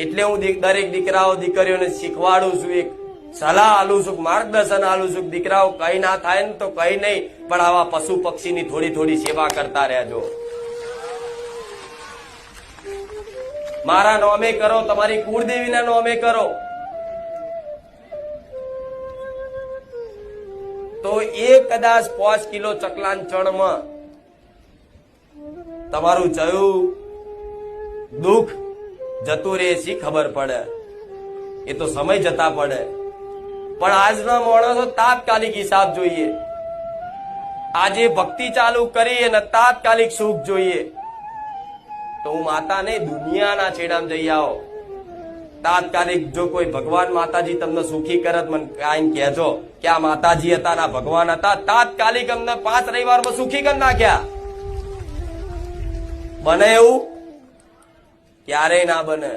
એટલે હું દરેક દીકરાઓ દીકરીઓને શીખવાડું છું, એક સલાહ આલું છું, માર્ગદર્શન આલું છું. દીકરાઓ કઈ ના થાય ને તો કઈ નહીં, પણ આવા પશુ પક્ષીની થોડી થોડી સેવા કરતા રહેજો. મારા નોમે કરો, તમારી કુળદેવીના નોમે કરો, તો એ કદાચ 5 કિલો ચકલાન ચણમાં તમારું જયું દુઃખ જતું રહે છે ખબર પડે. એ તો સમય જતા પડે, પણ આજના માણસો તાત્કાલિક હિસાબ જોઈએ. આજે ભક્તિ ચાલુ કરી અને તાત્કાલિક સુખ જોઈએ. તો હું માતા ને દુનિયાના છેડામાં જઈ આવો. તાત્કાલિક જો કોઈ ભગવાન માતાજી તમને સુખી કરત, મને કાંઈ કહેજો કે આ માતાજી હતા ના ભગવાન હતા, તાત્કાલિક અમને 5 રવિવારમાં સુખી કરી નાખ્યા. બને એવું? ક્યારેય ના બને.